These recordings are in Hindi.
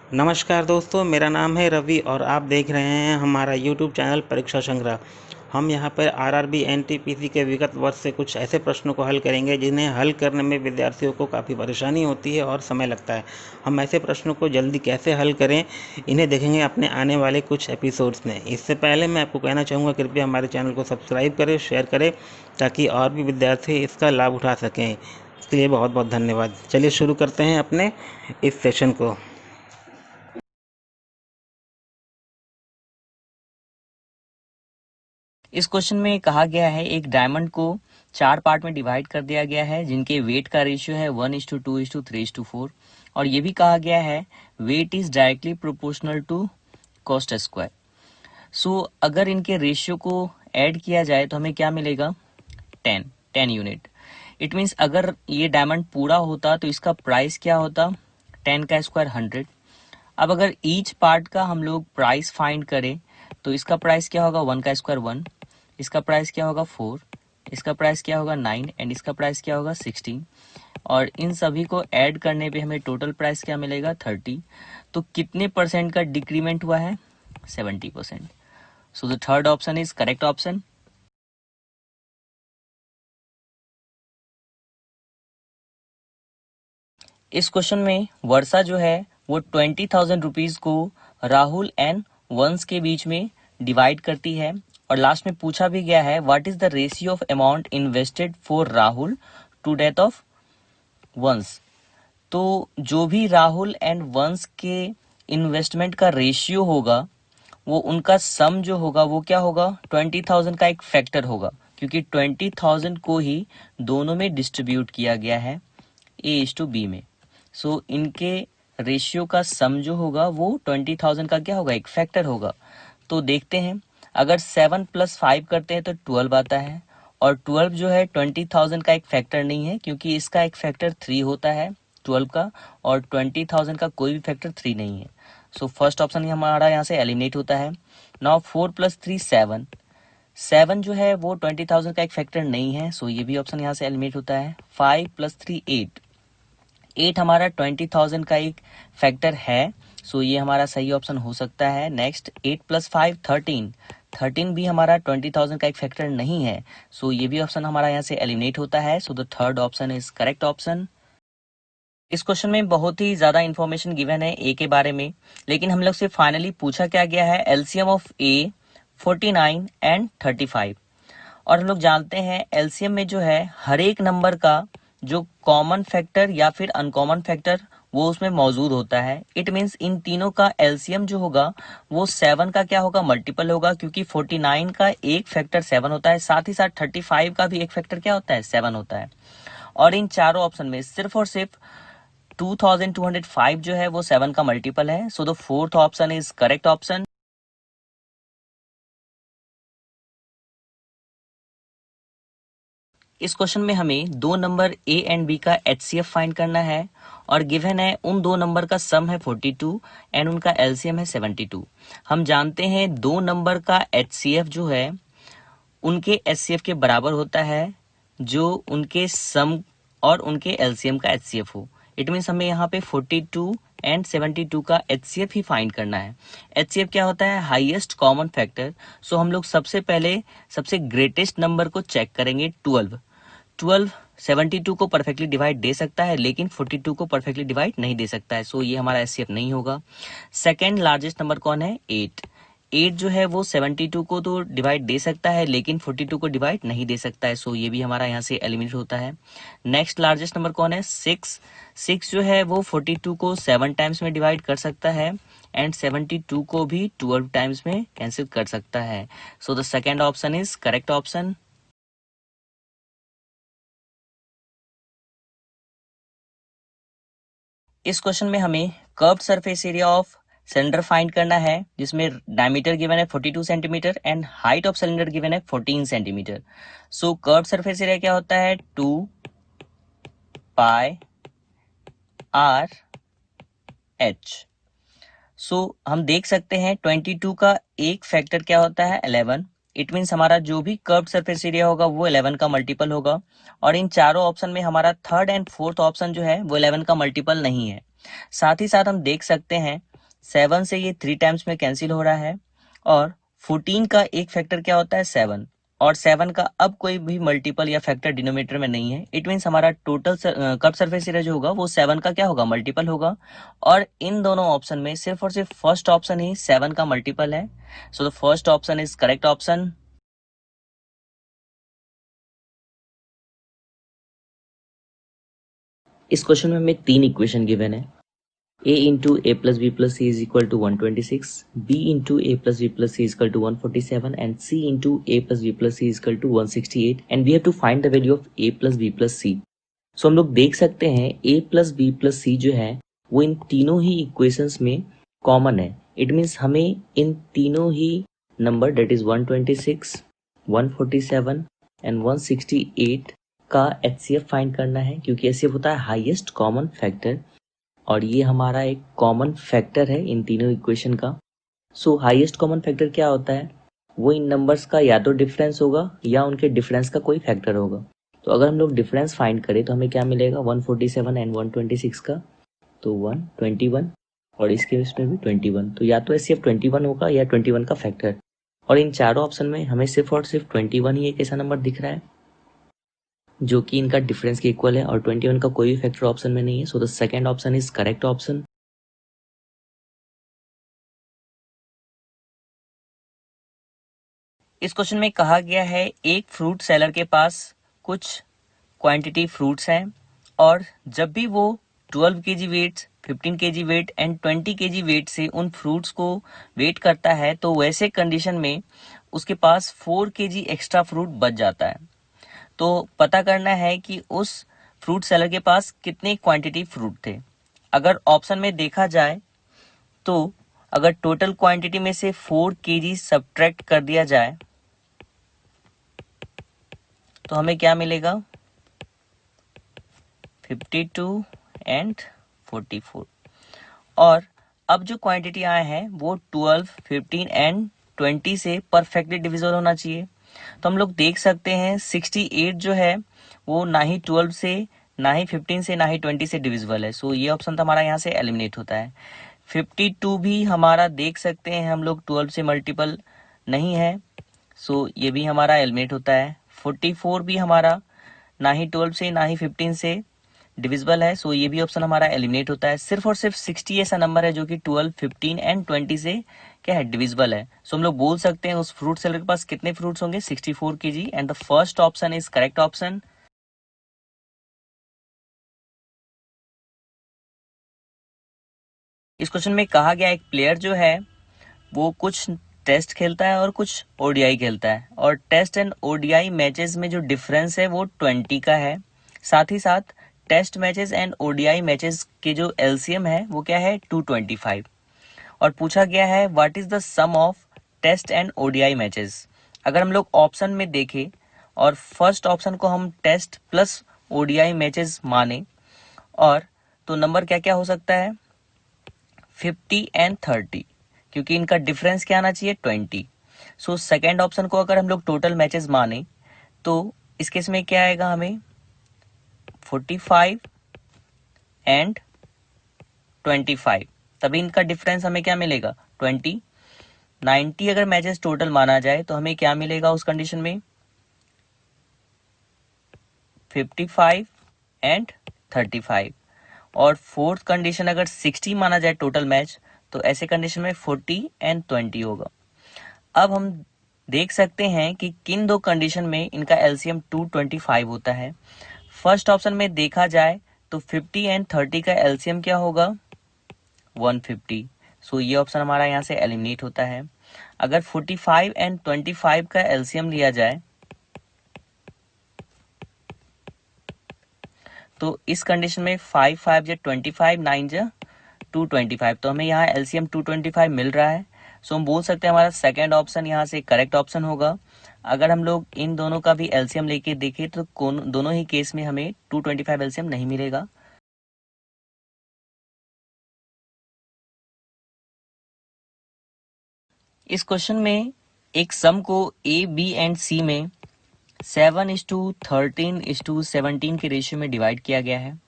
नमस्कार दोस्तों, मेरा नाम है रवि और आप देख रहे हैं हमारा यूट्यूब चैनल परीक्षा संग्रह। हम यहाँ पर आरआरबी एनटीपीसी के विगत वर्ष से कुछ ऐसे प्रश्नों को हल करेंगे जिन्हें हल करने में विद्यार्थियों को काफ़ी परेशानी होती है और समय लगता है। हम ऐसे प्रश्नों को जल्दी कैसे हल करें, इन्हें देखेंगे अपने आने वाले कुछ एपिसोड्स में। इससे पहले मैं आपको कहना चाहूँगा, कृपया हमारे चैनल को सब्सक्राइब करें, शेयर करें, ताकि और भी विद्यार्थी इसका लाभ उठा सकें। इसके लिए बहुत बहुत धन्यवाद। चलिए शुरू करते हैं अपने इस सेशन को। इस क्वेश्चन में कहा गया है एक डायमंड को 4 पार्ट में डिवाइड कर दिया गया है जिनके वेट का रेशियो है 1:2:3:4 और ये भी कहा गया है weight is directly proportional to cost square. So अगर इनके रेशियो को ऐड किया जाए तो हमें क्या मिलेगा? 10 यूनिट। इट मीन्स अगर ये डायमंड पूरा होता तो इसका प्राइस क्या होता? 10 का स्क्वायर 100। अब अगर ईच पार्ट का हम लोग प्राइस फाइंड करें तो इसका प्राइस क्या होगा? 1 का स्क्वायर 1, इसका प्राइस क्या होगा? 4, इसका प्राइस क्या होगा? 9 एंड इसका प्राइस क्या होगा? 16। और इन सभी को ऐड करने पे हमें टोटल प्राइस क्या मिलेगा? 30। तो कितने परसेंट का डिक्रीमेंट हुआ है? 70%। So the third option is correct option. इस क्वेश्चन में वर्षा जो है वो 20,000 रुपीज को राहुल एंड वंश के बीच में डिवाइड करती है और लास्ट में पूछा भी गया है what is the ratio of amount invested for Rahul to death of Vansh. तो जो भी राहुल एंड वंश के इन्वेस्टमेंट का रेशियो होगा वो उनका सम जो होगा वो क्या होगा? 20,000 का एक फैक्टर होगा, क्योंकि 20,000 को ही दोनों में डिस्ट्रीब्यूट किया गया है A:B में। सो इनके रेशियो का सम जो होगा वो 20,000 का क्या होगा? एक फैक्टर होगा। तो देखते हैं, अगर 7 + 5 करते हैं तो 12 आता है और 12 जो है 20,000 का एक फैक्टर नहीं है, क्योंकि इसका एक फैक्टर 3 होता है 12 का, और 20,000 का कोई भी फैक्टर 3 नहीं है। सो फर्स्ट ऑप्शन ही हमारा यहाँ से एलिमिनेट होता है। नाउ 4 + 3 7, 7 जो है वो 20,000 का एक फैक्टर नहीं है, सो ये भी ऑप्शन यहाँ से एलिमिनेट होता है। 5 + 3 8, 8 हमारा 20,000 का एक फैक्टर है, सो ये हमारा सही ऑप्शन हो सकता है। नेक्स्ट 8 + 5 13, 13 भी हमारा 20,000 का एक फैक्टर नहीं है, सो ये भी ऑप्शन हमारा यहाँ से एलिमिनेट होता है। So the third option is correct option. इस क्वेश्चन में बहुत ही ज्यादा इंफॉर्मेशन गिवन है ए के बारे में, लेकिन हम लोग से फाइनली पूछा क्या गया है? LCM of A 49 and 35। और हम लोग जानते हैं एलसीएम में जो है हर एक नंबर का जो कॉमन फैक्टर या फिर अनकॉमन फैक्टर वो उसमें मौजूद होता है। इट मीन्स इन तीनों का एलसीएम जो होगा वो 7 का क्या होगा? मल्टीपल होगा, क्योंकि 49 का एक फैक्टर 7 होता है, साथ ही साथ 35 का भी एक फैक्टर क्या होता है? 7 होता है। और इन चारों ऑप्शन में सिर्फ और सिर्फ 2205 जो है वो 7 का मल्टीपल है। So the fourth option is correct option. इस क्वेश्चन में हमें दो नंबर ए एंड बी का एचसीएफ फाइंड करना है और गिवन है उन दो नंबर का सम है 42 एंड उनका एलसीएम है 72। हम जानते हैं दो नंबर का एचसीएफ जो है उनके एचसीएफ के बराबर होता है जो उनके सम और उनके एलसीएम का एचसीएफ हो। इट मीन्स हमें यहाँ पे 42 एंड 72 का एचसीएफ ही फाइंड करना है। एचसीएफ क्या होता है? Highest common factor. सो हम लोग सबसे पहले सबसे ग्रेटेस्ट नंबर को चेक करेंगे। 12 72 को परफेक्टली डिवाइड दे सकता है, लेकिन 42 को परफेक्टली डिवाइड नहीं दे सकता है, सो ये हमारा एचसीएफ नहीं होगा। सेकेंड लार्जेस्ट नंबर कौन है? 8। 8 जो है वो 72 को तो डिवाइड दे सकता है, लेकिन 42 को डिवाइड नहीं दे सकता है, सो ये भी हमारा यहाँ से एलिमिनेट होता है। नेक्स्ट लार्जेस्ट नंबर कौन है? 6। 6 जो है वो 42 को 7 टाइम्स में डिवाइड कर सकता है एंड 72 को भी 12 टाइम्स में कैंसिल कर सकता है। So the second option is correct option. इस क्वेश्चन में हमें curved surface area of cylinder find करना है, जिसमें डायमीटर गिवन है 42 centimetre and height of cylinder given है 14 सेंटीमीटर। सो कर्व्ड सरफेस एरिया क्या होता है? 2 पाई आर एच। सो हम देख सकते हैं 22 का एक फैक्टर क्या होता है? 11। इट मीन्स हमारा जो भी कर्व्ड सरफेस एरिया होगा वो 11 का मल्टीपल होगा, और इन चारों ऑप्शन में हमारा थर्ड एंड फोर्थ ऑप्शन जो है वो 11 का मल्टीपल नहीं है। साथ ही साथ हम देख सकते हैं 7 से ये 3 टाइम्स में कैंसिल हो रहा है, और 14 का एक फैक्टर क्या होता है 7, और 7 का अब कोई भी मल्टीपल या फैक्टर डिनोमिनेटर में नहीं है। इट मीन्स हमारा टोटल कर्व सरफेस एरिया जो होगा वो 7 का क्या होगा, मल्टीपल होगा। और इन दोनों ऑप्शन में सिर्फ और सिर्फ फर्स्ट ऑप्शन ही 7 का मल्टीपल है। So the first option is correct option. इस क्वेश्चन में हमें 3 इक्वेशन गिवन है। a into a plus b plus c is equal to 126, b into a plus b plus c is equal to 147, and c into a plus b plus c is equal to 168, and we have to find the value of a plus b plus c. So हम लोग देख सकते हैं a plus b plus c जो है वो इन तीनों ही इक्वेशंस में कॉमन है। इट मीन्स हमें इन तीनों ही नंबर डेट इज 126, 147 एंड 168 का HCF फाइंड करना है, क्योंकि HCF होता है हाईएस्ट कॉमन फैक्टर, और ये हमारा एक कॉमन फैक्टर है इन तीनों इक्वेशन का। सो हाईएस्ट कॉमन फैक्टर क्या होता है, वो इन नंबर्स का या तो डिफरेंस होगा या उनके डिफरेंस का कोई फैक्टर होगा। तो अगर हम लोग डिफरेंस फाइंड करें तो हमें क्या मिलेगा, 147 एंड 126 का, तो 121, और इस केस में भी 21। तो या तो HCF 21 होगा या 21 का फैक्टर। और इन चारों ऑप्शन में हमें सिर्फ और सिर्फ 21 ही एक ऐसा नंबर दिख रहा है जो कि इनका डिफरेंस के इक्वल है, और 21 का कोई भी फैक्टर ऑप्शन में नहीं है। So the second option is correct option. इस क्वेश्चन में कहा गया है एक फ्रूट सेलर के पास कुछ क्वांटिटी फ्रूट्स हैं, और जब भी वो 12 KG weight, 15 KG weight and 20 KG weight से उन फ्रूट्स को वेट करता है, तो वैसे कंडीशन में उसके पास 4 केजी एक्स्ट्रा फ्रूट बच जाता है। तो पता करना है कि उस फ्रूट सेलर के पास कितने क्वांटिटी फ्रूट थे। अगर ऑप्शन में देखा जाए तो अगर टोटल क्वांटिटी में से 4 केजी सब्ट्रैक्ट कर दिया जाए तो हमें क्या मिलेगा, 52 एंड 44। और अब जो क्वांटिटी आए हैं वो 12, 15 एंड 20 से परफेक्टली डिविजिबल होना चाहिए। तो हम लोग देख सकते हैं 68 जो है वो ना ही 12 से, ना ही 15 से, ना ही 20 से डिविजिबल है। सो ये ऑप्शन तो हमारा यहाँ से एलिमिनेट होता है। 52 भी हमारा देख सकते हैं हम लोग 12 से मल्टीपल नहीं है, सो ये भी हमारा एलिमिनेट होता है। 44 भी हमारा ना ही 12 से, ना ही 15 से डिविजिबल है, सो ये भी ऑप्शन हमारा एलिमिनेट होता है। सिर्फ और सिर्फ 60 ऐसा नंबर है जो कि 12, 15 एंड 20 से क्या है, डिविजिबल है। सो हम लोग बोल सकते हैं उस फ्रूट सेलर के पास कितने फ्रूट्स होंगे, 64 KG, and the first option is correct option. इस क्वेश्चन में कहा गया एक प्लेयर जो है वो कुछ टेस्ट खेलता है और कुछ ओडीआई खेलता है, और टेस्ट एंड ओडीआई मैचेस में जो डिफरेंस है वो 20 का है। साथ ही साथ test matches and ODI matches के जो एलसीएम है वो क्या है, 225। और पूछा गया है what is the sum of test and ODI matches. अगर हम लोग ऑप्शन में देखें और फर्स्ट ऑप्शन को हम टेस्ट प्लस ओडीआई मैचेस माने, और तो नंबर क्या क्या हो सकता है, 50 एंड 30, क्योंकि इनका डिफरेंस क्या आना चाहिए, 20। सो सेकेंड ऑप्शन को अगर हम लोग टोटल मैचेस माने तो इस केस में क्या आएगा, हमें 45 एंड 25, तभी इनका डिफरेंस हमें क्या मिलेगा, 20। 90 अगर मैचेस टोटल माना जाए तो हमें क्या मिलेगा उस कंडीशन में, 55 एंड 35। और फोर्थ कंडीशन अगर 60 माना जाए टोटल मैच, तो ऐसे कंडीशन में 40 एंड 20 होगा। अब हम देख सकते हैं कि किन दो कंडीशन में इनका एलसीएम 225 होता है। फर्स्ट ऑप्शन में देखा जाए तो 50 एंड 30 का एलसीएम क्या होगा, 150। सो ये ऑप्शन हमारा यहाँ से एलिमिनेट होता है। अगर 45 एंड 25 का एलसीएम लिया जाए तो इस कंडीशन में 5 5 जा 25, 9 जा 225, तो हमें यहाँ एलसीएम 225 मिल रहा है। सो हम बोल सकते हैं हमारा सेकंड ऑप्शन यहाँ से करेक्ट ऑप्शन होगा। अगर हम लोग इन दोनों का भी एलसीएम लेके देखें तो दोनों ही केस में हमें 225 एलसीएम नहीं मिलेगा। इस क्वेश्चन में एक सम को ए, बी एंड सी में 7:13:17 के रेशियो में डिवाइड किया गया है,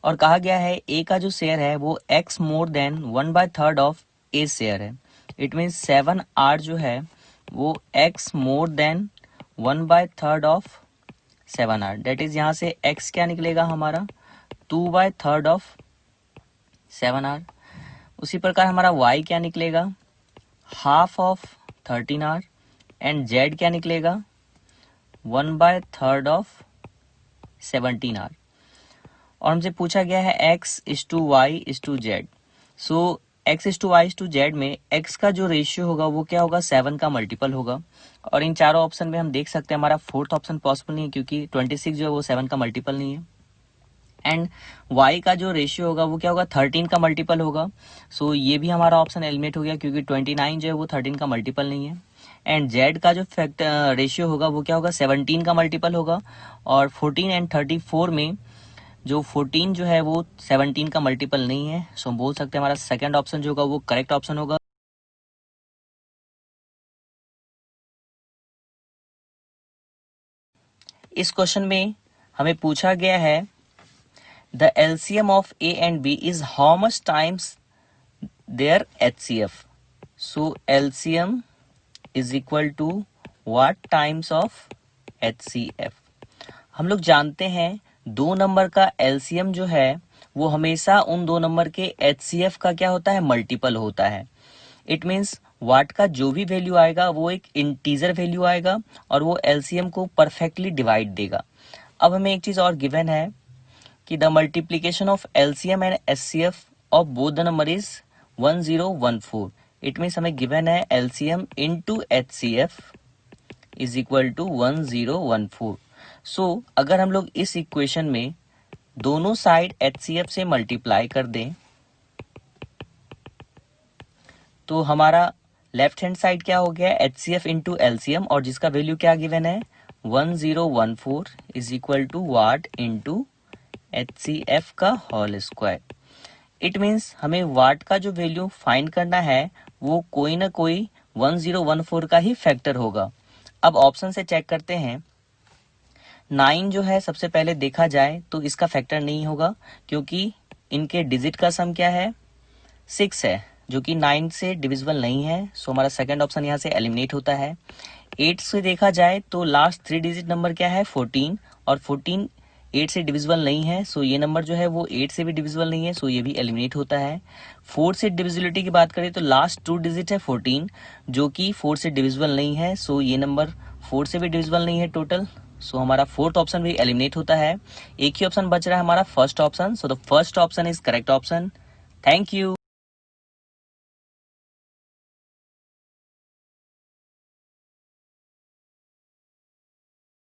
और कहा गया है ए का जो शेयर है वो x more than 1/3 of a share है। इट मीन्स 7r जो है वो x more than 1/3 of 7r, that is यहाँ से x क्या निकलेगा हमारा 2/3 ऑफ 7r। उसी प्रकार हमारा y क्या निकलेगा half of 13r and z क्या निकलेगा 1/3 ऑफ 17r। और हमसे पूछा गया है x is to Y is to Z. So x is to Y is to Z में x का जो रेशियो होगा वो क्या होगा 7 का मल्टीपल होगा। और इन चारों ऑप्शन में हम देख सकते हैं हमारा फोर्थ ऑप्शन पॉसिबल नहीं है क्योंकि 26 जो है वो 7 का मल्टीपल नहीं है। एंड y का जो रेशियो होगा वो क्या होगा 13 का मल्टीपल होगा। सो ये भी हमारा ऑप्शन एलिमिनेट हो गया क्योंकि 29 जो है वो 13 का मल्टीपल नहीं है। एंड z का जो रेशियो होगा वो क्या होगा 17 का मल्टीपल होगा। और 14 एंड 34 में जो 14 जो है वो 17 का मल्टीपल नहीं है। सो हम बोल सकते हैं हमारा सेकंड ऑप्शन जो होगा वो करेक्ट ऑप्शन होगा। इस क्वेश्चन में हमें पूछा गया है the LCM of A and B is how much times their HCF. So LCM is equal to what times of HCF. हम लोग जानते हैं दो नंबर का LCM जो है वो हमेशा उन दो नंबर के HCF का क्या होता है मल्टीपल होता है। इट मीन्स वाट का जो भी वैल्यू आएगा वो एक इंटीजर वैल्यू आएगा और वो LCM को परफेक्टली डिवाइड देगा। अब हमें एक चीज और गिवन है कि the multiplication of LCM and HCF of both the number is 1014। It means हमें गिवन है LCM into HCF is equal to 1014। So अगर हम लोग इस इक्वेशन में दोनों साइड HCF से मल्टीप्लाई कर दें तो हमारा लेफ्ट हैंड साइड क्या हो गया HCF इंटू LCM और जिसका वैल्यू क्या गिवन है 1014 is equal to what into HCF का होल स्क्वायर। इट मीन्स हमें वाट का जो वैल्यू फाइंड करना है वो कोई ना कोई 1014 का ही फैक्टर होगा। अब ऑप्शन से चेक करते हैं 9 जो है सबसे पहले देखा जाए तो इसका फैक्टर नहीं होगा क्योंकि इनके डिजिट का सम क्या है 6 है जो कि 9 से डिविजिबल नहीं है। सो हमारा सेकंड ऑप्शन यहाँ से एलिमिनेट होता है। 8 से देखा जाए तो लास्ट 3 डिजिट नंबर क्या है 14 और 14 8 से डिविजिबल नहीं है। सो ये नंबर जो है वो 8 से भी डिविजिबल नहीं है। सो ये भी एलिमिनेट होता है। 4 से डिविजिबिलिटी की बात करें तो लास्ट 2 डिजिट है 14 जो कि 4 से डिविजिबल नहीं है। सो ये नंबर 4 से भी डिविजिबल नहीं है टोटल। सो हमारा फोर्थ ऑप्शन भी एलिमिनेट होता है। एक ही ऑप्शन बच रहा है हमारा first option. So the first option is correct option. Thank you.